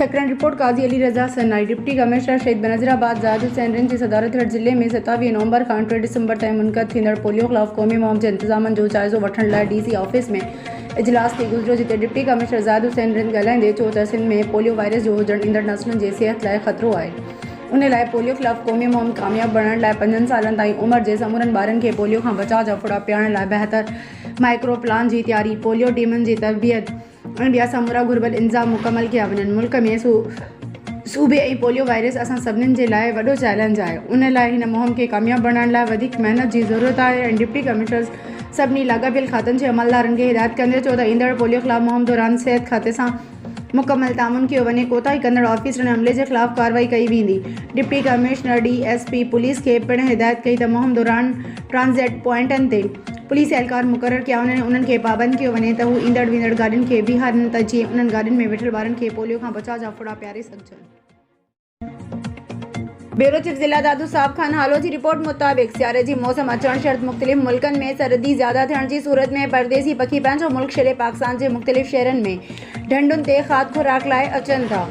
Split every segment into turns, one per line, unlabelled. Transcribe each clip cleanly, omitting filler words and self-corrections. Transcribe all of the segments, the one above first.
Secretary report काजी अली रज़ा सनाई। Deputy commissioner शहीद बनज़ीराबाद ज़ाहिद हुसैन रिंद जी सदारत हेठ ज़िले में 27 नवंबर खां 2 डिसंबर ताईं मुनक़द थींदड़ पोलियो ख़िलाफ़ क़ौमी मुहिम जे इंतज़ामनि जो जाइज़ो वठण लाइ DC ऑफिस में इजलास थी गुज़रियो, जिते डिप्टी कमिश्नर ज़ाहिद हुसैन रिंद ॻाल्हाईंदे चयो त सिंध में पोलियो वायरस जो हुजण ईंदड़ नसलुनि जे सिहत लाइ ख़तरो आहे। उन लाइ पोलियो ख़िलाफ़ क़ौमी मुहिम कामयाब बणण लाइ 5 सालनि ताईं उमिरि जे समूरनि ॿारनि खे पोलियो खां बचाव जा फुड़ा पियारण लाइ बहितर माइक्रो प्लान जी तैयारी, पोलियो टीमनि जी तरबियत ऐं ॿिया समूरा घुरिबल इंतज़ाम मुकमल कया वञनि। मुल्क में सूबे ऐं पोलियो वायरस असां सभिनीनि जे लाइ वॾो चैलेंज आहे। उन लाइ हिन मुहिम खे कामयाब बणाइण लाइ वधीक महिनत जी ज़रूरत आहे ऐं डिप्टी कमिश्नर सभिनी लाॻापियल खातनि जे अमलदारनि खे हिदायत कंदे चयो त ईंदड़ पोलियो ख़िलाफ़ मुहिम दौरान सिहत खाते सां मुकमल तामुन कयो वञे, कोताही कंदड़ ऑफिसरनि ऐं अमले जे ख़िलाफ़ कार्रवाई कई वेंदी। डिप्टी कमिश्नर DSP पुलिस खे पिणु हिदायत कई त मुहिम दौरान ट्रांज़िट पॉइंटनि ते पुलिस एहलकार मुक़ररु कया वञनि, उन्हनि खे पाबंद कयो वञे त हू ईंदड़ वेंदड़ गाॾियुनि खे बीहारनि त जीअं उन्हनि गाॾियुनि में वेठल ॿारनि खे पोलियो खां बचाव जा फुड़ा पियारे सघजनि। ब्यूरो चीफ ज़िला दादू साहब खान हालो जी रिपोर्ट मुताबिक़ सियारे जी मौसम अचण शर्त मुख़्तलिफ़ मुल्कनि में सरदी ज़्यादा थियण जी सूरत में परदेसी पखी पंहिंजो मुल्क छॾे पाकिस्तान जे मुख़्तलिफ़ शहरनि में ढंढुनि ते खाद खुराक लाइ अचनि था।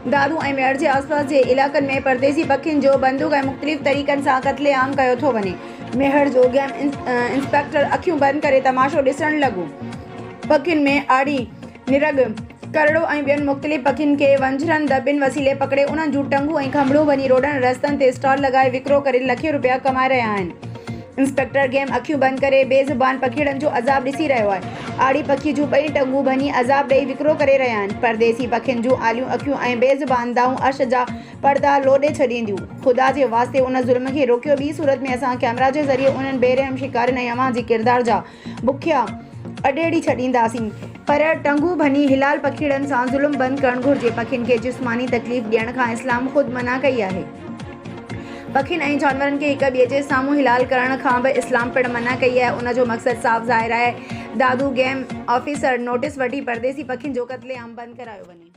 दादू ऐं मेहर जे आसपास जे इलाक़नि में परदेसी पखियुनि जो बंदूक ऐं मुख़्तलिफ़ तरीक़नि सां क़त्ले आम कयो थो वञे। मेहर जो गेम इंस्पेक्टर अखियूं बंदि करे तमाशो ॾिसण लॻो। पखियुनि में आड़ी, निरग, करड़ो ऐं ॿियनि मुख़्तलिफ़ पखियुनि खे वंझरनि दॿिन वसीले पकड़े उन्हनि जूं टंगूं ऐं खंभड़ूं वञी रोडनि रस्तनि ते स्टॉल लॻाए विकिरो करे लखे रुपया कमाए रहिया आहिनि। इंस्पेक्टर गेम अखियूं बंदि करे बेज़ुबान पखिड़नि जो अज़ाब ॾिसी रहियो आहे। आड़ी पखी जूं 2 टंगूं भञी अज़ाब ॾेई विकिरो करे रहिया आहिनि। परदेसी पखियुनि जूं आलियूं अखियूं ऐं बेज़ुबान दाऊं अर्श जा पर्दा लोॾे छॾींदियूं। ख़ुदा जे वास्ते उन ज़ुल्म खे रोकियो। ॿी सूरत में असां कैमरा जे ज़रिए उन्हनि बेरहम शिकारनि ऐं अवां जी किरदार जा बुखिया अडेड़ी छॾींदासीं, पर टंगू भनी हिलाल पखिड़नि सां ज़ुल्म बंदि करणु घुरिजे। पखियुनि खे जिस्मानी तकलीफ़ ॾियण खां इस्लाम ख़ुदि मना कई आहे। पखियुनि ऐं जानवरनि खे हिक ॿिए जे साम्हूं हिलाल करण खां बि इस्लाम पिणु मना कई आहे। उन जो मक़सदु साफ़ ज़ाहिर आहे। दादू गेम ऑफिसर नोटिस वठी परदेसी पखियुनि जो क़त्लेआम बंदि करायो वञे।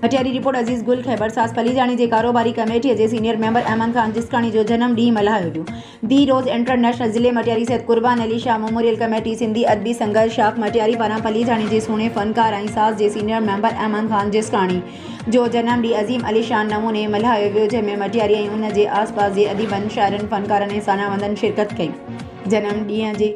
मटियारी रिपोर्ट अज़ीज़ गुल ख़ैबर सास फलीजाणी जे कारोबारी कमेटीअ जे सीनियर मेंबर अहमद ख़ान जिस्काणी जो जनम ॾींहुं मल्हायो वियो। दी रोज़ इंटरनेशनल ज़िले मटियारी सैयद कुर्बान अली शाह मेमोरियल कमेटी सिंधी अदबी संघर्ष शाख मटियारी पारां फलीजाणी जे सुहिणे फ़नकार ऐं सास जे सीनियर मेंबर अहमद ख़ान जिस्काणी जो जनम ॾींहुं अज़ीम अली शान नमूने मल्हायो वियो, जंहिंमें मटियारी ऐं उन जे आसपास जे अदीबनि, शाइरनि, फ़नकारनि ऐं सानावंदनि शिरकत कई। जनम ॾींहं जे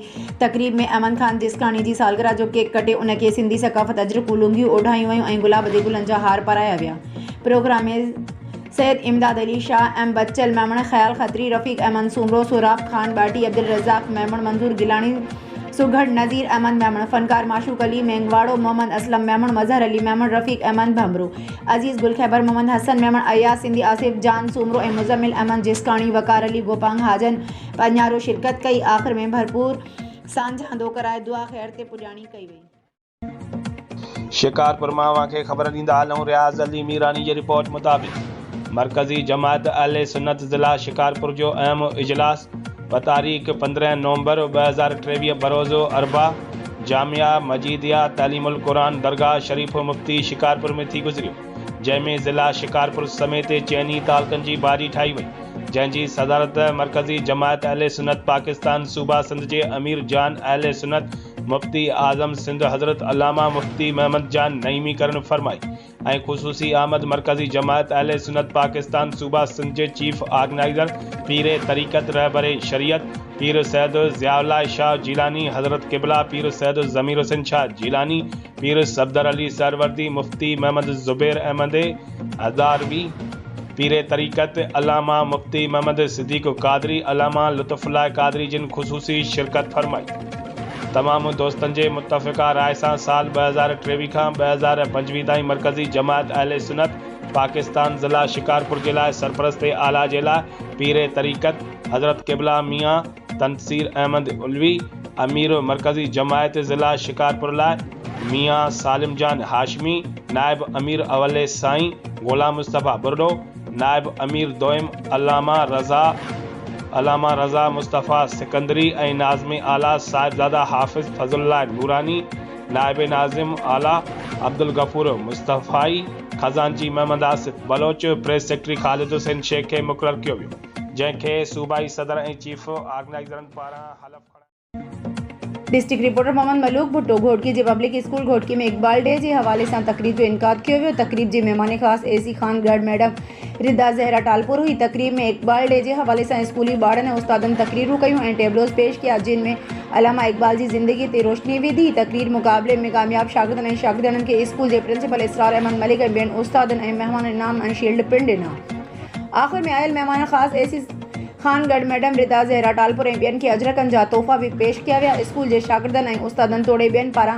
तक़रीब में अहमद ख़ान जिस्काणी जी सालगिरह जो केक कटे उनखे सिंधी सक़ाफ़त अजरकूं लुंगियूं ओढ़ायूं वयूं ऐं गुलाब जे गुलनि जा हार पाराया विया। प्रोग्राम में सैयद इमदाद अली शाह, एम बच्चल मेमण, ख़याल खत्री, रफ़ीक अहमद सुमरो, सोराब ख़ान बाटी, अब्दुल रज़ाक मेमण, मंजूर गिलानी, सुघड़, नज़ीर अहमद मेमण, फ़नकार माशूक अली मेंगवाड़ो, मोहम्मद असलम मेमण, मज़हर अली मेमण, रफ़ीक अहमद भमरो, अज़ीज़ गुल ख़ैबर, मोहम्मद हसन मेमण, अयास सिंधी, आसिफ जान सुमरो ऐं मुज़म्मिल अहमद जिस्काणी, वकार अली गोपांग हाजन पंजारो शिरकत कई। आख़िर में भरपूर सांझांदो कराए दुआ ख़ैर ते पुॼाणी कई वई।
शिकारपुर मां वांखे ख़बर ॾींदा हलूं। रियाज़ अली मीरानी जी रिपोर्ट मुताबिक़ मरकज़ी जमात अहले सुन्नत ज़िला शिकारपुर जो अहम इजलास तारीख़ 15 नवंबर 2023 बरोज़ अरबा जामिया मजीदिया तालीमुल कुरान दरगाह शरीफ मुफ्ती शिकारपुर में थी गुज़रियो, जंहिंमें ज़िला शिकारपुर समेत चइनी तालुक़नि जी बारी ठाही वई, जंहिंजी सदारत मरकज़ी जमात अहले सुन्नत पाकिस्तान सूबा सिंध जे अमीर जान अहले सुन्नत मुफ्ती आज़म सिंध हज़रत अल्लामा मुफ्ती महमद जान नईमी करन फरमाई ऐं ख़ुसूसी आमद मरकज़ी जमात अहले सुन्नत पाकिस्तान सूबा सिंध जे चीफ ऑर्गेनाइज़र पीर तरीक़त रहबर शरीयत पीर सैयद ज़ियाउल्लाह शाह जीलानी हज़रत क़िबला पीर सैयद ज़मीर हुसैन शाह जीलानी पीर सफदर अली सरवर्दी मुफ्ती महमद ज़ुबैर अहमद अदारवी पीर तरीक़त अल्लामा मुफ्ती महमद सिद्दीक़ कादरी अल्लामा लुत्फ़ुल्लाह कादरी जिन ख़ुसूसी शिरकत फरमाई। तमाम दोस्तनि जे मुतफ़िक़ा राय सां साल 2023 खां 2025 ताईं मरकज़ी जमात अहले सुन्नत पाकिस्तान ज़िला शिकारपुर जे लाइ सरपरस्त आला जे लाइ पीर तरीक़त हज़रत क़िबला मियाँ तनसीर अहमद उलवी, अमीर मरकज़ी जमायत ज़िला शिकारपुर लाइ मियाँ सालिम जान हाशमी, नायब अमीर अवल साईं ग़ुलाम मुस्तफ़ा बुरडो, नायब अमीर दोइम अल्लामा रज़ा मुस्तफ़ा सिकंदरी ऐं नाज़िम आला साहिबज़ादा हाफ़िज़ फज़लुल्लाह नूरानी, नायब नाज़िम आला अब्दुल गफ़ूर मुस्तफ़ाई, ख़ज़ानची मोहम्मद आसिफ बलोच, प्रेस सेक्रेटरी ख़ालिद हुसैन शेख खे मुक़ररु कयो वियो, जंहिंखे सूबाई सदर ऐं चीफ ऑर्गेनाइज़रनि पारां हलफ़
डिस्ट्रिक्ट रिपोर्टर मोहम्मद मलूक भुट्टो घोटकी जे पब्लिक स्कूल घोटकी में इकबाल डे जे हवाले से तकरीब जो इनकाद किया वियो। तकरीब जी मेहमान खास एसी खान गढ़ मैडम रिदा ज़हरा टालपुर हुई। तकरीब में इकबाल डे जे हवाले से स्कूली ॿारनि ऐं उस्तादनि तकरीरूं कयूं ऐं टेबलोस पेश किया जिनमें अलामा इकबाल जी ज़िंदगी ते रोशनी विधी। तकरीर मुक़ाबले में कामयाब शागिर्दनि ऐं शागिर्दनि खे स्कूल जे प्रिंसिपल इसरार अहमद मलिक ऐं ॿियनि उस्तादनि ऐं महिमान इनाम ऐं शील्ड पिण ॾिना। आख़िर में आयल महिमान ख़ास एसी खान गढ़ मैडम रिदा ज़हरा टालपुर ऐं ॿियनि खे अजरकनि जा तोहफ़ा भी पेश किया विया। स्कूल जे शागिर्दनि ऐं उस्तादनि तोड़े ॿियनि पारां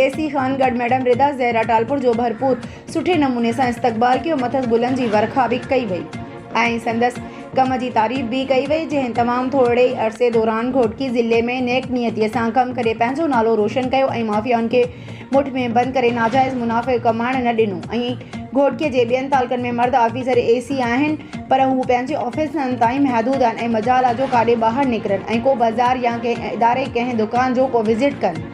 एसी खान गढ़ मैडम रिदा ज़हरा टालपुर जो भरपूर सुठे नमूने सां इस्तक़बाल कियो। मथस गुलनि जी वर्खा भी कई वई ऐं संदसि कम जी तारीफ़ भी कई वई जंहिं तमामु थोरे अरसे दौरान घोटकी ज़िले में नेक नियतीअ सां कमु करे पंहिंजो नालो रोशन कयो ऐं माफ़ियाउनि खे मुठ में बंदि करे नाजाइज़ मुनाफ़े कमाइण न ॾिनो। ऐं घोटकीअ जे ॿियनि तालुकनि में मर्द ऑफिसर एसी आहिनि पर हू पंहिंजे ऑफिसनि ताईं महदूद आहिनि ऐं मजाल जो काॾे ॿाहिरि निकिरनि ऐं को बाज़ार या कंहिं इदारे कंहिं दुकान जो को विज़िट कनि।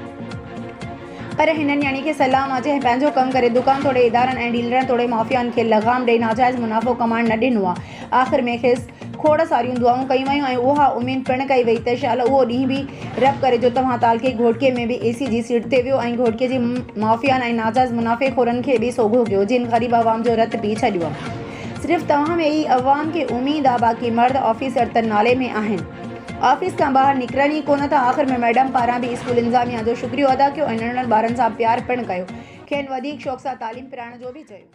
पर हिननि यानी खे सलाम आहे जंहिं पंहिंजो कमु करे दुकान तोड़े इदारनि ऐं डीलरनि तोड़े माफ़ियाउनि खे लगाम ॾेई नाजाइज़ मुनाफ़ो कमाइण न ॾिनो आहे। आख़िर में खेसि खोड़ सारियूं दुआऊं कयूं वयूं ऐं उहा उमेद पिण कई वई त शाल उहो ॾींहुं बि रब करे जो तव्हां तालके घोटकीअ में बि एसी जी सीट ते वियो ऐं घोटकीअ जी माफ़ियानि ऐं नाजाइज़ मुनाफ़े खोरनि खे बि सोघो कयो जिन ग़रीब आवाम जो रत पी छॾियो आहे। सिर्फ़ु तव्हां में ई अवाम खे उमेद आहे बाक़ी मर्द ऑफिसर त नाले में आहिनि ऑफिस खां ॿाहिरि निकिरनि ई कोन था। आख़िर में मैडम पारां बि स्कूल इंतिज़ामिया जो शुक्रियो अदा कयो ऐं नंढनि ॿारनि सां प्यार पिण कयो खेनि वधीक शौक़ सां तालीम पिराइण जो बि चयो।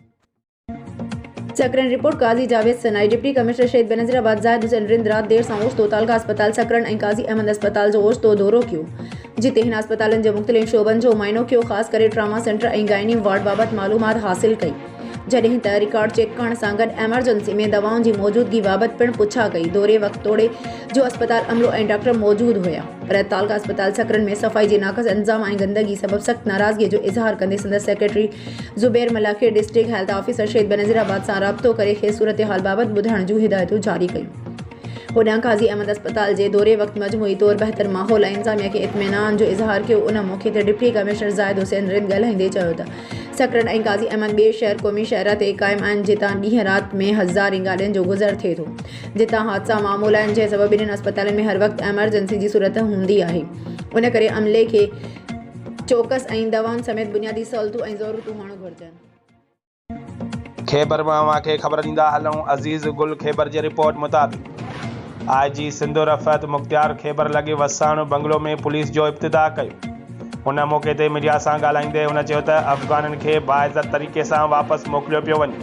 सकरन रिपोर्ट काज़ी जावेद सनाई डिप्टी कमिश्नर शहीद बेनज़ीराबाद ज़ाहिद हुसैन रिंद रात देर सां ओचितो तालका अस्पताल सकरन ऐं काज़ी अहमद अस्पताल जो ओचितो दौरो कयो जिते हिन अस्पतालनि जे मुख़्तलिफ़ शोबनि जो मुआइनो कयो ख़ासि करे ट्रामा सेंटर ऐं गाइनी वार्ड बाबति मालूमात हासिल कई जॾहिं त रिकॉर्ड चेक करण सां गॾु एमरजेंसी में दवाउनि जी मौजूदगी बाबति पिण पुछा कई। दौरे वक़्तु तोड़े जो अस्पताल अमलो ऐं डॉक्टर मौजूद हुया पर तालका अस्पताल सकरन में सफ़ाई जे नाक़स इंतज़ाम ऐं गंदगी सबबि सख़्त नाराज़गी जो इज़हार कंदे संदसि सेक्रेटरी ज़ुबैर मल्ला खे डिस्ट्रिक्ट हेल्थ ऑफिसर शहीद बेनज़ीराबाद सां राब्तो करे खेसि सूरत हाल बाबति ॿुधाइण जूं हिदायतूं जारी कयूं। होॾां काज़ी अहमद अस्पताल जे दौरे वक़्तु मजमूई तौर बहितर माहौल ऐं इंतिज़ामिया खे इत्मीनान जो इज़हार कयो। उन मौक़े ते डिप्टी कमिश्नर ज़ाहिद हुसैन रिंद ॻाल्हाईंदे चयो त सकरन ऐं काज़ी अहमद ॿिए शहर क़ौमी शहर ते क़ाइमु आहिनि जितां ॾींहं राति में हज़ार गाॾियुनि जो गुज़र थिए थो जितां हादसा मामूल आहिनि जंहिं सबबि ॿिन्हिनि अस्पतालनि में हर वक़्तु एमरजेंसी जी सूरत हूंदी आहे। उन करे अमले खे चौकस ऐं दवाउनि समेत बुनियादी सहूलियतूं ऐं ज़रूरतूं हुअणु घुरिजनि।
खैबर में अव्हांखे ख़बर ॾींदा हलूं अज़ीज़ गुल खैबर जी रिपोर्ट मुताबिक़ IG सिंध रफ़त मुख़्तियार खैबर लॻे वसाण बंगलो में पुलिस जो इब्तिदा कयो। हुन मौक़े ते मीडिया सां ॻाल्हाईंदे हुन चयो त अफ़गाननि खे बाइज़त तरीक़े सां वापसि मोकिलियो पियो वञे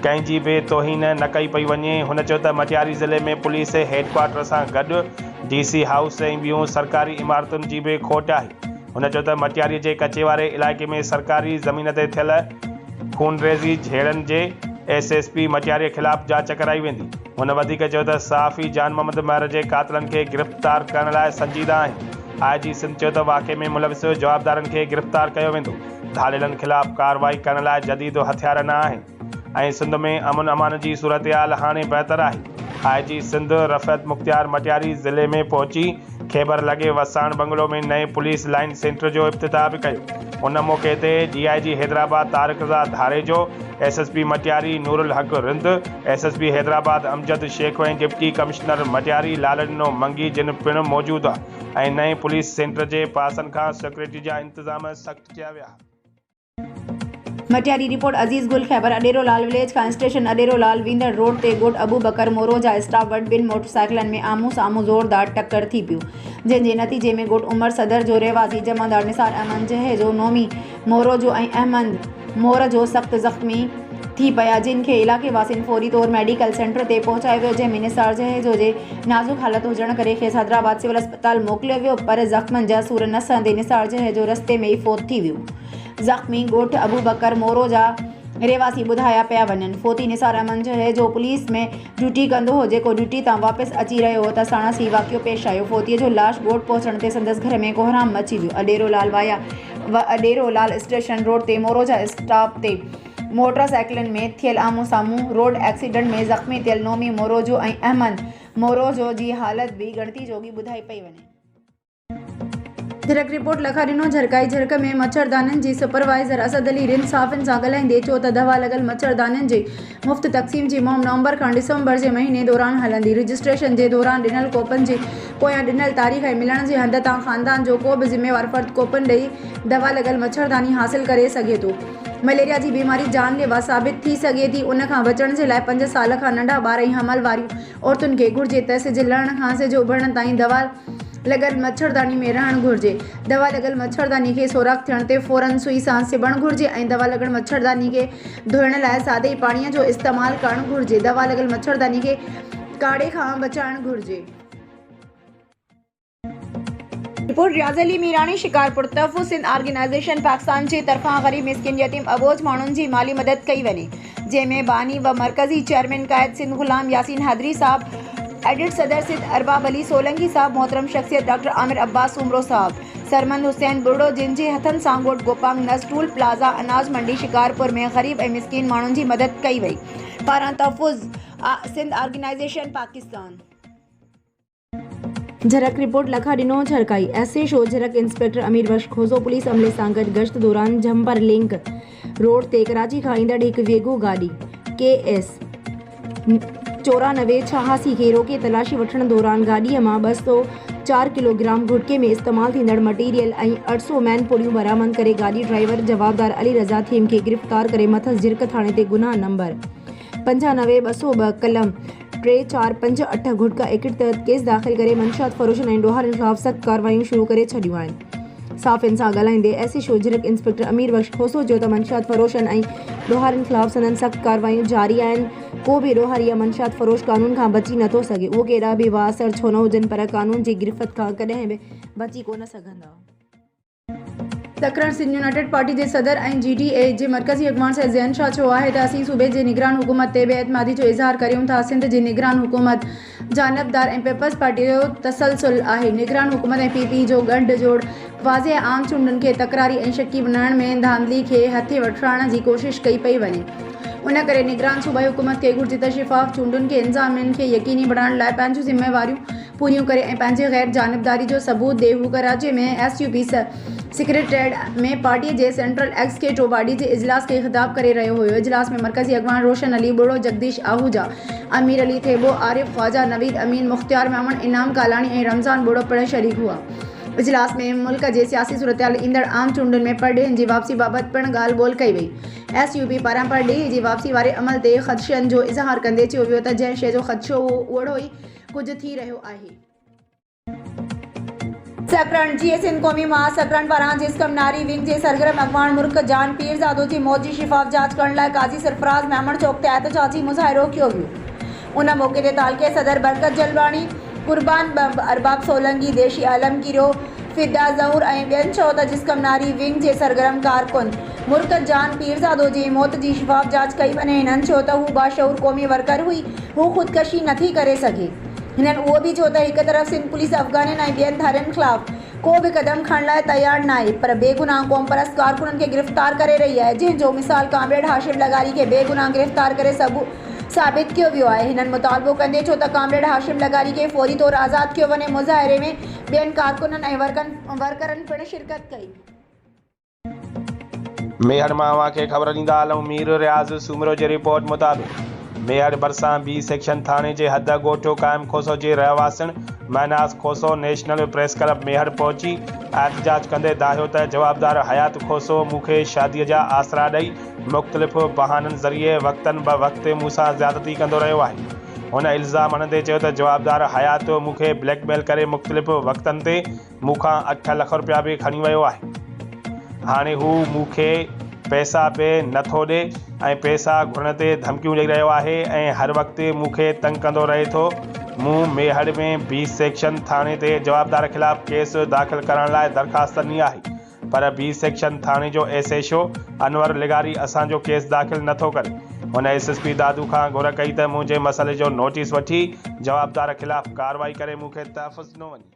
कंहिंजी बि तौहीन न कई पई वञे। हुन चयो त मटियारी ज़िले में पुलिस हेडक्वार्टर सां गॾु DC हाउस ऐं ॿियूं सरकारी इमारतुनि जी बि खोट आहे। हुन चयो त मटियारी जे कचे वारे इलाइक़े में सरकारी ज़मीन ते थियल खूनरेज़ी झेड़नि जे SSP मटियारीअ ख़िलाफ़ जांच कराई वेंदी। हुन वधीक चयो त सहाफ़ी जान मोहम्मद महर जे क़ातिलनि खे गिरफ़्तार करण लाइ संजीदा आहिनि। IG सिंध चयो त वाक़े में मुलविस जवाबदारनि खे गिरफ़्तार कयो वेंदो। धाड़ेलनि ख़िलाफ़ कार्रवाई करण लाइ जदीद हथियार न आहिनि ऐं सिंध में अमन अमान जी सूरत हाल हाणे बहितर आहे। IG सिंध रफ़त मुख़्तियार मटियारी ज़िले में पहुची खैबर लॻे वसाण बंगलो में नए पुलिस लाइन सेंटर जो इफ़्तिताह बि कयो। उन मौक़े ते DIG हैदराबाद तारिक रज़ा धारेजो SSP मटियारी नूरुल हक रिंद SSP हैदराबाद अमजद शेख ऐं डिप्टी कमिश्नर मटियारी लालनो मंगी जिन पिण मौजूदु आहे ऐं नए पुलिस सेंटर जे पासनि खां सिक्योरिटी जा इंतज़ाम सख़्त कया विया।
मटियारी रिपोर्ट अज़ीज़ गुल खैबर अडेरो लाल विलेज खां स्टेशन अडेरो लाल वींदड़ रोड ते ॻोठ अबू बकर मोरो जा स्टाफ वटि ॿिनि मोटरसाइकिलनि में आम्हूं साम्हूं ज़ोरदार टक्कर थी पियो जंहिंजे नतीजे में ॻोठ उमर सदर जो रहवासी जमादार निसार अहमद जहे जो नोमी मोरो जो ऐं अहमद मोर जो सख़्तु ज़ख़्मी थी पिया जिन खे इलाइक़े वासियुनि फौरी तौर मेडिकल सेंटर ते पहुचायो वियो जंहिंमें निसार जहेजो जे नाज़ुक हालत हुजण करे खेसि हैदराबाद सिविल अस्पताल मोकिलियो वियो पर ज़ख़्मनि जा सूर न सहंदे निसार जहेजो रस्ते में ई फ़ौत थी वियो। ज़ख़्मी ॻोठ अबू बकर मोरो जा रहवासी ॿुधाया पिया वञनि। फ़ौती निसार अहमद जहे जो पुलिस में ड्यूटी कंदो हो जेको ड्यूटी तां वापसि अची रहियो हो त साणसि ही वाक़ियो पेश आयो। फ़ौतीअ जो लाश ॻोठ पहुचण ते संदसि घर में कोहराम मची वियो। अडेरो लाल स्टेशन रोड ते मोरो जा स्टाफ ते मोटरसाइकिलनि में थियल आम्हूं साम्हूं रोड एक्सीडेंट में ज़ख़्मी थियल नोमी मोरोजो ऐं अहमद मोरोजो जी हालत बि ॻणती जोगी ॿुधाई पई वञे। झिरक रिपोर्ट लखा ॾिनो झरकाई झिरक में मच्छरदाननि जी सुपरवाइज़र असद अली रिन साफ़िन सां ॻाल्हाईंदे चयो त दवा लॻल मच्छरदाननि जे मुफ़्त तक़सीम जी मुहिम नवंबर खां डिसंबर जे महीने दौरान हलंदी। रजिस्ट्रेशन जे दौरान ॾिनल कोपन जे पोयां ॾिनल तारीख़ ऐं मिलण जे हंध तां ख़ानदान जो को बि ज़िम्मेवार फ़र्द कोपन ॾेई दवा लॻल मच्छरदानी हासिल करे सघे थो। मलेरिया जी बीमारी जानलेवा साबित थी सघे थी। उन खां बचण जे लाइ 5 साल खां नंढा ॿार ऐं हमल वारियूं औरतुनि खे घुर्जे त सिज लहण खां सिज उभरण ताईं दवा लॻल मच्छरदानी में रहणु घुर्जे। दवा लॻल मच्छरदानी खे सोराख़ थियण ते फ़ौरन सुई सां सिबणु घुर्जे ऐं दवा लॻल मच्छरदानी खे धोइण लाइ सादे पाणीअ जो इस्तेमालु करणु घुर्जे। दवा लॻल मच्छरदानी खे काढ़े खां बचाइणु घुर्जे। रिपोर्ट रियाज़ अली मीरानी, शिकारपुर। तहफ़्फ़ुज़ सिंध ऑर्गेनाइज़ेशन पाकिस्तान जे तरफ़ां ग़रीब मिस्किन यतीम अबोझ माण्हुनि जी माली मदद कई वञे, जंहिंमें बानी व मरकज़ी चेयरमैन क़ायद सिंध ग़ुलाम यासीन हैदरी साहब, एडिट सदर सिंध अरबाब अली सोलंकी साहब, मोहतरम शख्सियत डॉक्टर आमिर अब्बास उमरो साहब, सरमंद हुसैन बुर्डो, जिन जे हथनि सां ॻोठ गोपांग नस टूल प्लाज़ा अनाज मंडी शिकारपुर में ग़रीब ऐं मिस्किन माण्हुनि जी मदद कई वई पारां तहफ़्फ़ुज़ सिंध ऑर्गेनाइज़ेशन पाकिस्तान। झरक रिपोर्ट लखा ॾिनो झरकाई। एसएचओ झरक इंस्पेक्टर अमीर बख्श खोसो पुलिस अमले सां गॾु गश्त दौरान झंपर लिंक रोड ते कराची खां ईंदड़ हिकु वेगो गाॾी KS 9486 खे रोके तलाशी वठण दौरान गाॾीअ मां 204 किलोग्राम गुटके में इस्तेमालु थींदड़ मटीरियल ऐं 800 मैन पुड़ियूं बरामद करे गाॾी ड्राइवर जवाबदार अली रज़ा थीम खे गिरफ़्तार करे मथस झिरक थाणे ते गुनाह नंबर 95-202 कलम 3458 गुटका एक्ट तहत केस दाख़िल करे मंशियात फ़रोशन ऐं ॾोहारनि ख़िलाफ़ सख़्त कार्रवाइयूं शुरू करे छॾियूं आहिनि। साफ़िन सां ॻाल्हाईंदे एसएचओ झरक इंस्पेक्टर अमीर बख्श खोसो चयो त मंशियात फ़रोशन ऐं ॾोहारनि ख़िलाफ़ संदन सख़्त कार्रवाइयूं जारी आहिनि। को बि ॾोहारी या मंशियात फ़रोश कानून खां बची नथो सघे, उहो केॾा बि वाअसर छो न हुजनि, पर कानून जी गिरफ़्त खां कॾहिं बि बची कोन सघंदा। सकरण सिंध यूनाइटेड पार्टी जे सदर ऐं GDA जे मरकज़ी अॻवान सैयद ज़ैन शाह चयो आहे त असीं सूबे जे निगरान हुकूमत ते बेएतमादी जो इज़हार करियूं था। सिंध जी निगरान हुकूमत जानबदार ऐं पीपल्स पार्टी जो तसलसल आहे। निगरान हुकूमत ऐं PP जो गंढ जोड़ वाज़े आम चूंडनि खे तकरारी ऐं शकी बणाइण में धांधली खे हथे वठाइण जी कोशिश कई पई वञे। उन करे निगरान सूबाई हुकूमत खे घुर्जे त शिफ़ाफ़ चूंडुनि खे इंतज़ामियुनि खे यकीनी बणाइण लाइ पंहिंजूं ज़िम्मेवारियूं पूरियूं करे ऐं पंहिंजे ग़ैर जानबदारी जो सबूत ॾे। हू कराची में SUP सेक्रेटेरिएट में पार्टीअ जे सेंट्रल एक्ज़िक्यूटिव बॉडी जे इजलास खे ख़िताब करे रहियो हुयो। इजलास में मरकज़ी अॻवान रोशन अली बुर्डो, जगदीश आहूजा, अमीर अली थेबो, आरिफ ख्वाजा, नवीद अमीन, मुख्तियार मेमन, इनाम कालानी ऐं रमज़ान बुर्डो पिण शरीक हुआ। इजलास में मुल्क जे सियासी सूरतहाल ईंदड़ आम चूंडुनि में परॾेहनि जी वापसी बाबति पिण ॻाल्हि ॿोल कई वई। SUP पारां परॾेही जी वापसी वारे अमल ते ख़दशनि जो इज़हार कंदे चयो वियो त जंहिं शइ जो ख़दशो हो ओड़ो ई कुझु थी रहियो आहे। सकरण GS सिंध क़ौमी महासकरण पारां जिस्कम नारी विंग जे सरगर्म अॻवान मुल्क जान पीरज़ादो जी मौत जी शिफ़ाफ़ जांच करण लाइ काज़ी सरफराज़ मेमण चौक ते एहतजाजी मुज़ाहिरो कयो वियो। उन मौक़े ते तालके सदर बरकत जलवाणी, कुर्बान अरबाब सोलंकी, देशी आलमगीरो, फिदा ज़हूर ऐं ॿियनि चयो त जिस्कम नारी विंग जे सरगर्म कारकुन मुल्क जान पीरज़ादो जी मौत जी शिफ़ाफ़ जांच कई वञे। हिननि चयो त हू बाशऊर क़ौमी वर्कर हुई, हू ख़ुदकशी नथी करे सघे। हिननि उहो बि चयो त हिक तरफ़ सिंध पुलिस अफ़गानियुनि ऐं ॿियनि धारियुनि ख़िलाफ़ को बि क़दम खणण लाइ तयारु न आहे, पर बेगुनाह क़ौम परस्त कारकुननि खे गिरफ़्तार करे रही आहे, जंहिंजो मिसाल कामरेड हाशिम लगारी खे बेगुनाह गिरफ़्तार करे साबित कयो वियो आहे। हिननि मुतालबो कंदे चयो त कामरेड हाशिम लगारी खे फ़ौरी तौर आज़ादु कयो वञे। मुज़ाहिरे में ॿियनि कारकुननि ऐं वर्करनि पिण शिरकत कई।
मेहर मां खे ख़बर ॾींदा आलम मीर रियाज़ सूमरो जी रिपोर्ट मुताबिक़ मेहर भरिसां B सेक्शन थाणे जे हद ॻोठो क़ाइम खोसो जे रहवासिन महनाज़ खोसो नेशनल प्रेस क्लब मेहर पहुची एहतजाज कंदे दाहियो त जवाबदार हयात खोसो मूंखे शादीअ जा आसरा ॾेई मुख़्तलिफ़ बहाननि ज़रिए वक़्तन ब वक़्त मूंसां ज़्यादती कंदो रहियो आहे। हुन इल्ज़ाम हणंदे चयो त जवाबदार हयात मूंखे ब्लैकमेल करे मुख़्तलिफ़ वक़्तनि ते मूंखां 8 लख रुपया बि खणी वियो आहे। हाणे हू मूंखे पैसा पे नथो ॾे ऐं पैसा घुरण ते धमकियूं ॾेई रहियो आहे ऐं हर वक़्तु मूंखे तंग कंदो रहे थो। मूं मेहर में B सेक्शन थाणे ते जवाबदार ख़िलाफ़ केस दाख़िल करण लाइ दरख़्वास्त ॾिनी आहे, पर B सेक्शन थाणे जो SHO अनवर लिगारी असांजो केस दाख़िल नथो करे। हुन SSP दादू खां घुर कई त मुंहिंजे मसइले जो नोटिस वठी जवाबदार ख़िलाफ़ कार्रवाई करे मूंखे तहफ़्फ़ुज़ ॾिनो वञे।